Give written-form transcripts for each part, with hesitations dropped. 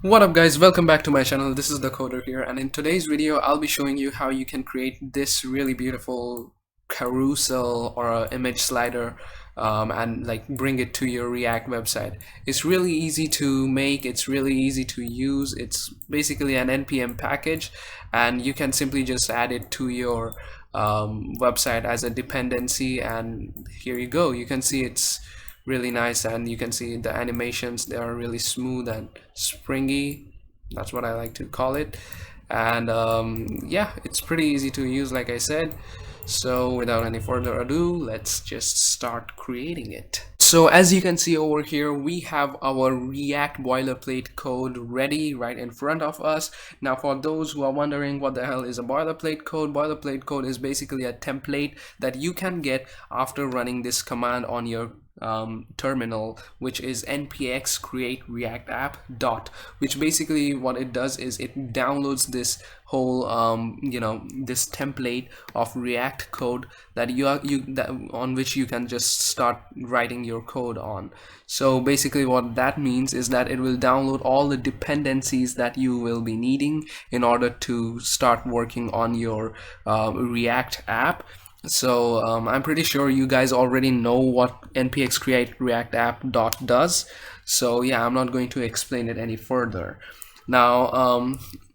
What up guys, welcome back to my channel. This is the coder here, and in today's video I'll be showing you how you can create this really beautiful carousel or a image slider and like bring it to your React website. It's really easy to make, it's really easy to use. It's basically an npm package, and you can simply just add it to your website as a dependency, and here you go. You can see it's really nice, and you can see the animations, they are really smooth and springy. That's what I like to call it. And yeah, it's pretty easy to use, like I said. So without any further ado, let's just start creating it. So as you can see over here, we have our React boilerplate code ready right in front of us. Now for those who are wondering what the hell is a boilerplate code is basically a template that you can get after running this command on your terminal, which is npx create react app dot, which basically what it does is it downloads this whole this template of React code that on which you can just start writing your code on. So basically what that means is that it will download all the dependencies that you will be needing in order to start working on your React app. So I'm pretty sure you guys already know what npx create react app dot does. So yeah, I'm not going to explain it any further. Now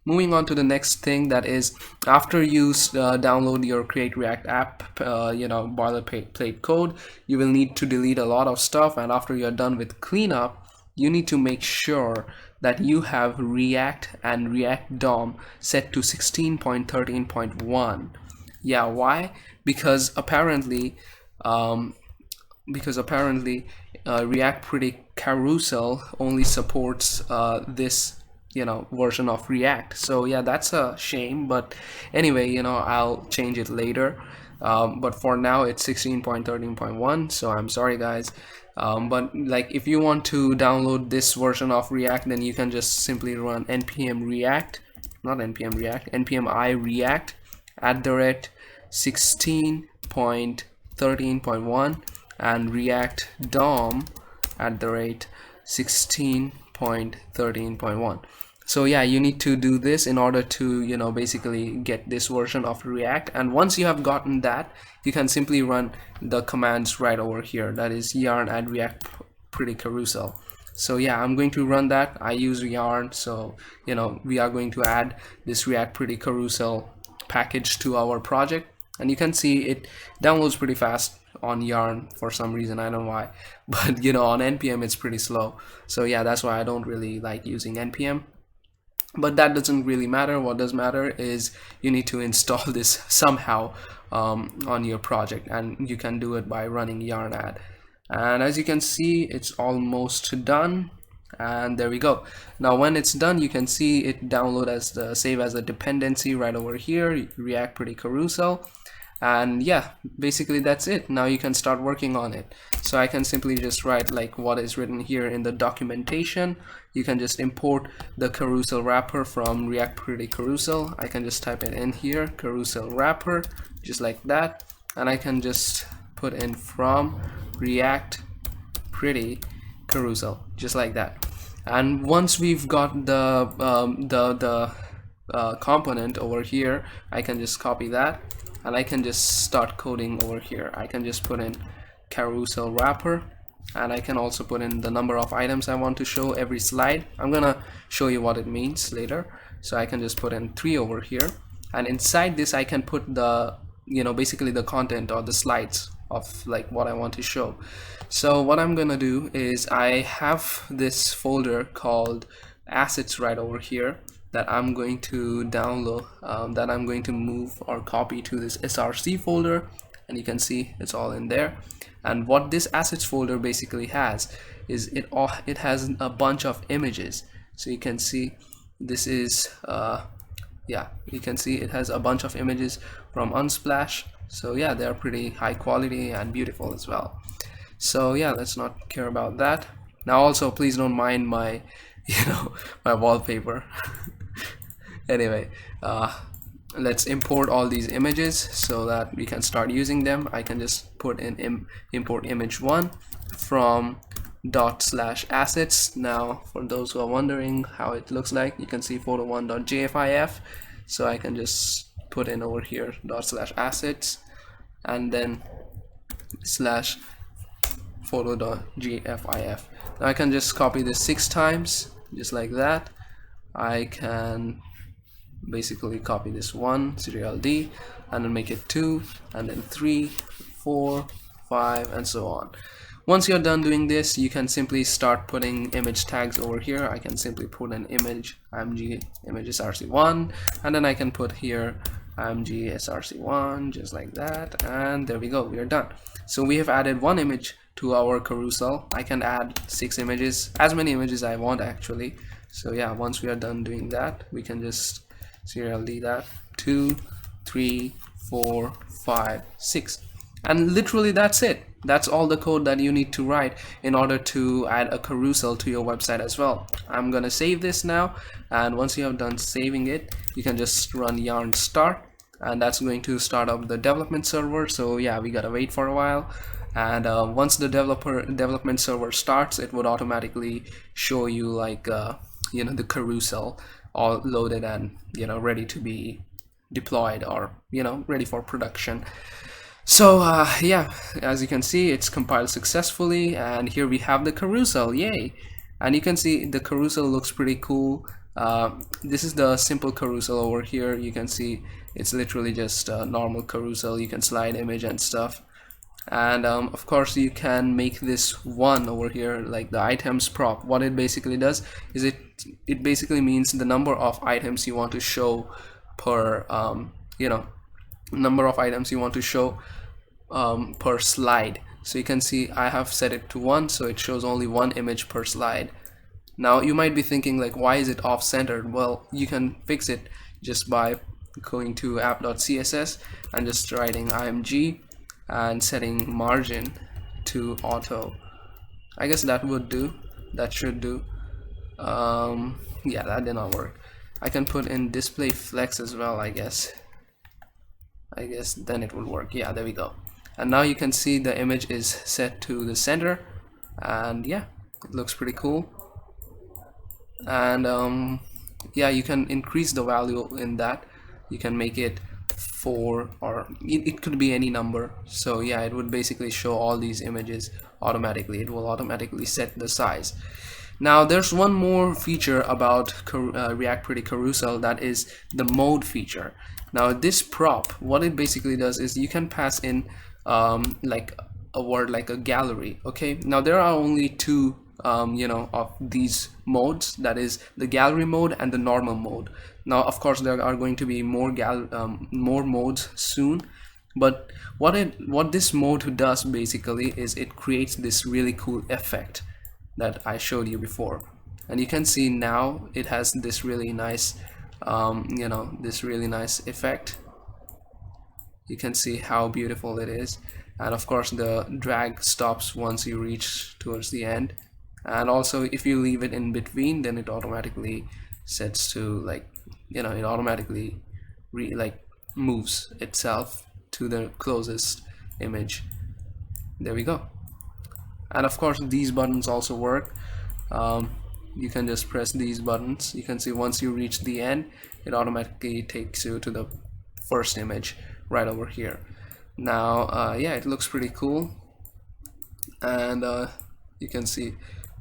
moving on to the next thing, that is after you download your create react app boilerplate code, you will need to delete a lot of stuff, and after you're done with cleanup, you need to make sure that you have React and React DOM set to 16.13.1. Yeah, why? Because apparently react-pretty-carousel only supports this version of React. So yeah, that's a shame, but anyway, I'll change it later. But for now it's 16.13.1, so I'm sorry guys. But like, if you want to download this version of React, then you can just simply run npm react, not npm react, npm I react @16.13.1 and react dom @16.13.1. so yeah, you need to do this in order to basically get this version of React. And once you have gotten that, you can simply run the commands right over here, that is yarn add react-pretty-carousel. So yeah, I'm going to run that. I use yarn, so we are going to add this react-pretty-carousel package to our project, and you can see it downloads pretty fast on yarn for some reason. I don't know why, but on npm it's pretty slow. So yeah, that's why I don't really like using npm, but that doesn't really matter. What does matter is you need to install this somehow on your project, and you can do it by running yarn add. And as you can see, it's almost done. And there we go. Now when it's done, you can see it download as the save as a dependency right over here, react-pretty-carousel. And yeah, basically that's it. Now you can start working on it. So I can simply just write like what is written here in the documentation. You can just import the carousel wrapper from react-pretty-carousel. I can just type it in here, carousel wrapper, just like that, and I can just put in from react-pretty-carousel, just like that. And once we've got the component over here, I can just copy that, and I can just start coding over here. I can just put in carousel wrapper, and I can also put in the number of items I want to show every slide. I'm gonna show you what it means later. So I can just put in 3 over here, and inside this I can put the basically the content or the slides of like what I want to show. So what I'm gonna do is I have this folder called assets right over here that I'm going to download, that I'm going to move or copy to this src folder, and you can see it's all in there. And what this assets folder basically has is it has a bunch of images. So you can see this is yeah, you can see it has a bunch of images from Unsplash. So yeah, they're pretty high quality and beautiful as well. So yeah, let's not care about that. Now also, please don't mind my my wallpaper. Anyway, let's import all these images so that we can start using them. I can just put in import image 1 from photo1.assets. Now for those who are wondering how it looks like, you can see photo1.jfif, so I can just put in over here /assets and then slash photo.gfif. Now I can just copy this 6 times just like that. I can basically copy this 1 serial D and then make it 2 and then 3, 4, 5 and so on. Once you're done doing this, you can simply start putting image tags over here. I can simply put an image img image src1 and then I can put here img src1 just like that, and there we go, we are done. So we have added 1 image to our carousel. I can add 6 images, as many images I want actually. So yeah, once we are done doing that, we can just serial D that 2, 3, 4, 5, 6, and literally that's it. That's all the code that you need to write in order to add a carousel to your website as well. I'm gonna save this now, and once you have done saving it, you can just run yarn start, and that's going to start up the development server. So yeah, we gotta wait for a while, and once the development server starts, it would automatically show you like you know, the carousel all loaded and, you know, ready to be deployed, or, you know, ready for production. So yeah, as you can see, it's compiled successfully, and here we have the carousel. Yay! And you can see the carousel looks pretty cool. This is the simple carousel over here. You can see it's literally just a normal carousel. You can slide image and stuff, and of course you can make this one over here, like the items prop. What it basically does is it basically means the number of items you want to show per you know, number of items you want to show per slide. So you can see I have set it to 1, so it shows only 1 image per slide. Now you might be thinking like, why is it off-centered? Well, you can fix it just by going to app.css and just writing img and setting margin to auto. I guess that would do, that should do. Yeah, that did not work. I can put in display flex as well, I guess then it will work. Yeah, there we go. And now you can see the image is set to the center, and yeah, it looks pretty cool. And yeah, you can increase the value in that. You can make it 4, or it could be any number. So yeah, it would basically show all these images automatically. It will automatically set the size. Now there's one more feature about react-pretty-carousel, that is the mode feature. Now this prop, what it basically does is you can pass in like a word like a gallery. Okay, now there are only 2 you know, of these modes, that is the gallery mode and the normal mode. Now of course there are going to be more modes soon, but what this mode does basically is it creates this really cool effect that I showed you before, and you can see now it has this really nice you know, this really nice effect. You can see how beautiful it is, and of course the drag stops once you reach towards the end, and also if you leave it in between, then it automatically sets to, like, you know, it automatically like moves itself to the closest image. There we go. And of course these buttons also work. You can just press these buttons. You can see once you reach the end, it automatically takes you to the first image right over here. Now yeah, it looks pretty cool, and you can see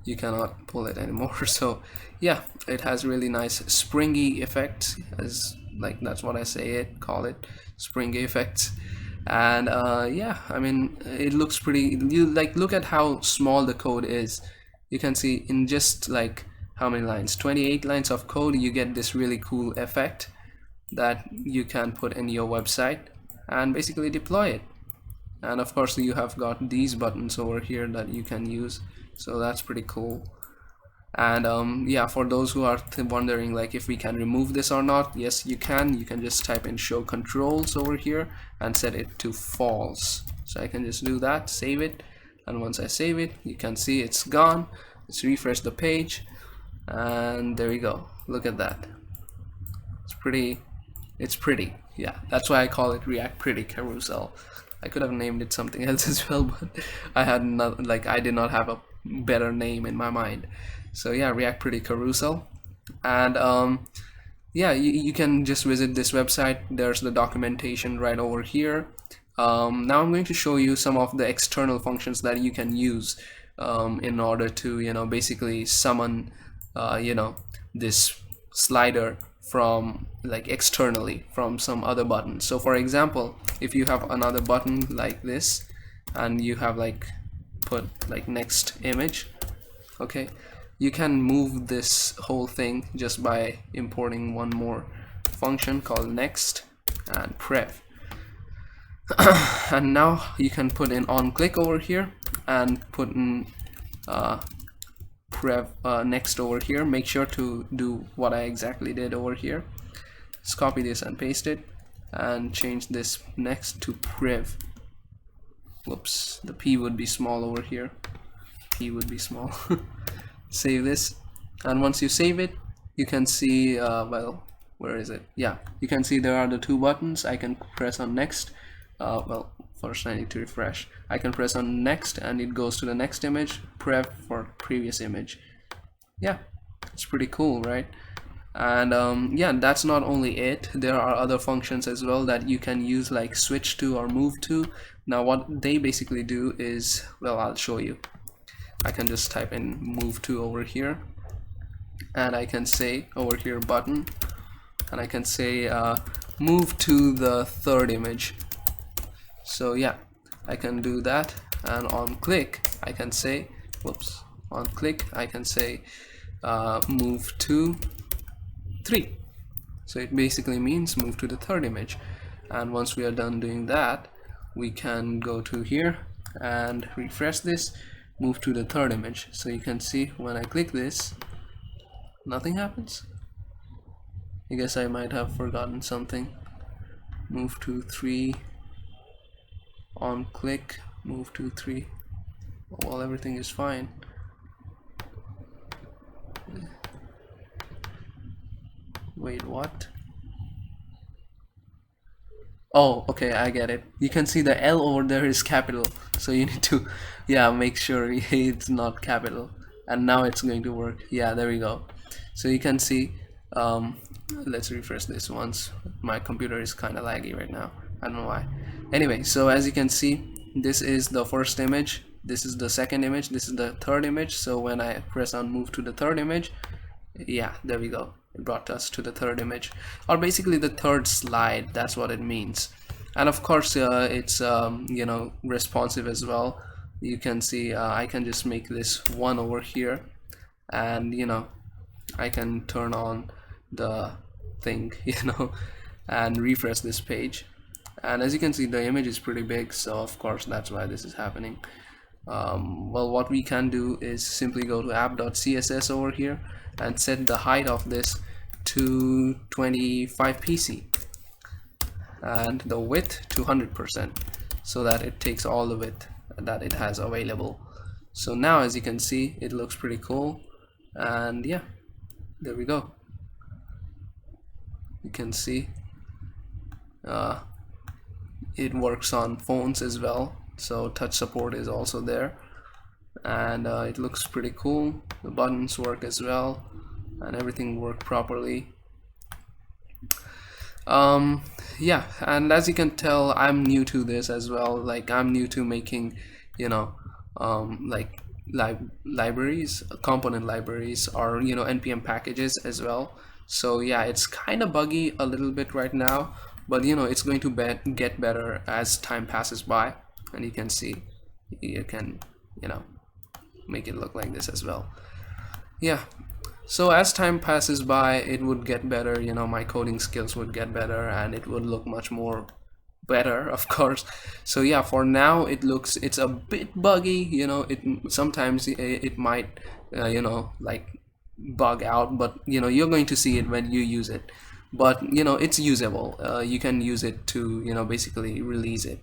you cannot pull it anymore. So yeah, it has really nice springy effects, as like that's what I say it, call it springy effects. And yeah, I mean, it looks pretty. You like look at how small the code is. You can see in just like how many lines, 28 lines of code, you get this really cool effect that you can put in your website and basically deploy it. And of course you have got these buttons over here that you can use, so that's pretty cool. And yeah, for those who are wondering like if we can remove this or not, yes you can. You can just type in show controls over here and set it to false. So I can just do that, save it, and once I save it, you can see it's gone. Let's refresh the page, and there we go. Look at that. It's pretty. Yeah, that's why I call it react-pretty-carousel. I could have named it something else as well, but I had not, like, I did not have a better name in my mind. So yeah, react-pretty-carousel. And yeah, you can just visit this website. There's the documentation right over here. Now I'm going to show you some of the external functions that you can use in order to basically summon this slider from like externally from some other button. So for example, if you have another button like this and you have like put like next image, okay, you can move this whole thing just by importing one more function called next and prev. And now you can put in on click over here and put in prev next over here. Make sure to do what I exactly did over here. Just copy this and paste it and change this next to prev. Whoops, the p would be small over here. P would be small. Save this, and once you save it, you can see well, where is it? Yeah, you can see there are the two buttons. I can press on next. Well, first I need to refresh. I can press on next and it goes to the next image, prev for previous image. Yeah, it's pretty cool, right? And yeah, that's not only it. There are other functions as well that you can use, like switch to or move to. Now what they basically do is, well, I'll show you. I can just type in move to over here, and I can say over here button, and I can say move to the third image. So yeah, I can do that, and on click I can say, whoops, on click I can say move to 3. So it basically means move to the third image. And once we are done doing that, we can go to here and refresh this, move to the third image. So you can see when I click this, nothing happens. I guess I might have forgotten something. Move to 3, on click, move to 3. Well, everything is fine. Wait, what? Oh, okay, I get it. You can see the L over there is capital, so you need to, yeah, make sure it's not capital. And now it's going to work. Yeah, there we go. So you can see, let's refresh this once. My computer is kind of laggy right now. I don't know why. Anyway, so as you can see, this is the first image, this is the second image, this is the third image. So when I press on move to the third image, yeah, there we go. It brought us to the third image, or basically the third slide. That's what it means. And of course it's responsive as well. You can see I can just make this one over here, and I can turn on the thing and refresh this page, and as you can see the image is pretty big, so of course that's why this is happening. Well, what we can do is simply go to app.css over here and set the height of this to 25 pc and the width to 100%, so that it takes all the width that it has available. So now as you can see, it looks pretty cool, and yeah, there we go. You can see it works on phones as well, so touch support is also there, and it looks pretty cool. The buttons work as well, and everything worked properly. Yeah, and as you can tell, I'm new to this as well. Like, I'm new to making like libraries, component libraries, or npm packages as well. So yeah, it's kind of buggy a little bit right now, but it's going to get better as time passes by. And you can see, you can make it look like this as well. Yeah, so as time passes by, it would get better. My coding skills would get better, and it would look much more better, of course. So yeah, for now it's a bit buggy. It sometimes it might like bug out, but you're going to see it when you use it. But it's usable. You can use it to basically release it.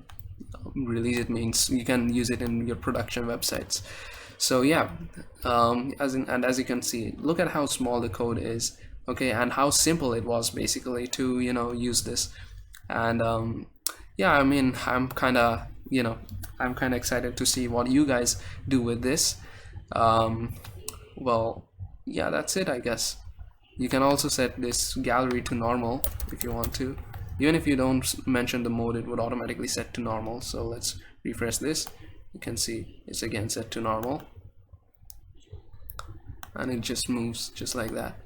Release it means you can use it in your production websites. So yeah, as you can see, look at how small the code is, okay, and how simple it was basically to use this. And yeah, I mean, I'm kind of excited to see what you guys do with this. Well, yeah, that's it, I guess. You can also set this gallery to normal if you want to. Even if you don't mention the mode, it would automatically set to normal. So let's refresh this. You can see it's again set to normal, and it just moves just like that.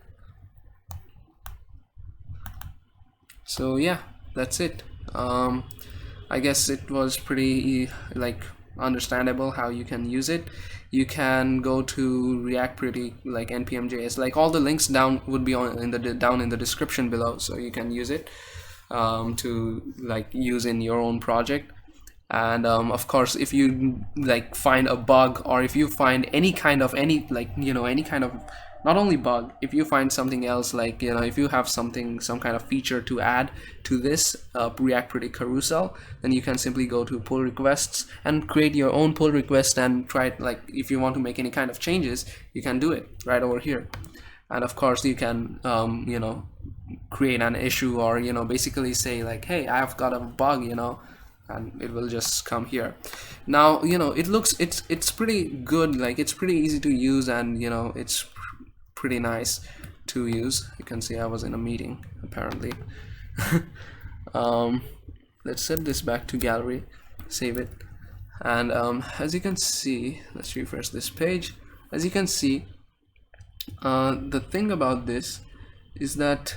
So yeah, that's it. I guess it was pretty like understandable how you can use it. You can go to React Pretty like npm.js. Like all the links down would be on in the down in the description below, so you can use it to like use in your own project. And of course, if you like find a bug, or if you find any kind of any kind of, not only bug, if you find something else, like if you have some kind of feature to add to this react-pretty-carousel, then you can simply go to pull requests and create your own pull request and try it. Like if you want to make any kind of changes, you can do it right over here. And of course you can create an issue, or basically say like, hey, I've got a bug, and it will just come here. Now it's pretty good, like it's pretty easy to use, and it's pretty nice to use. You can see I was in a meeting apparently. Let's set this back to gallery, save it, and as you can see, let's refresh this page. As you can see, the thing about this is that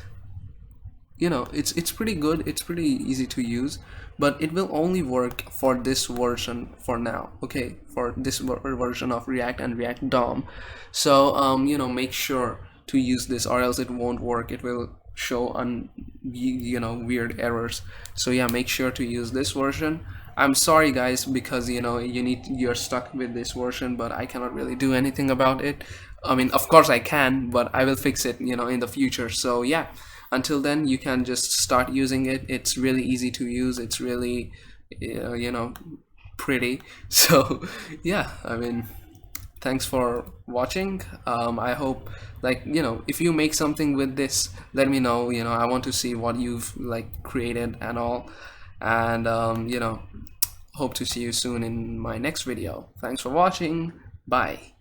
it's pretty good, it's pretty easy to use, but it will only work for this version for now, okay, for this version of React and React DOM. So make sure to use this, or else it won't work. It will show on weird errors. So yeah, make sure to use this version. I'm sorry guys, because you're stuck with this version, but I cannot really do anything about it. I mean, of course I can, but I will fix it in the future. So yeah, until then you can just start using it. It's really easy to use, it's really pretty. So yeah, I mean, thanks for watching. I hope, like, if you make something with this, let me know. I want to see what you've like created and all. And hope to see you soon in my next video. Thanks for watching. Bye.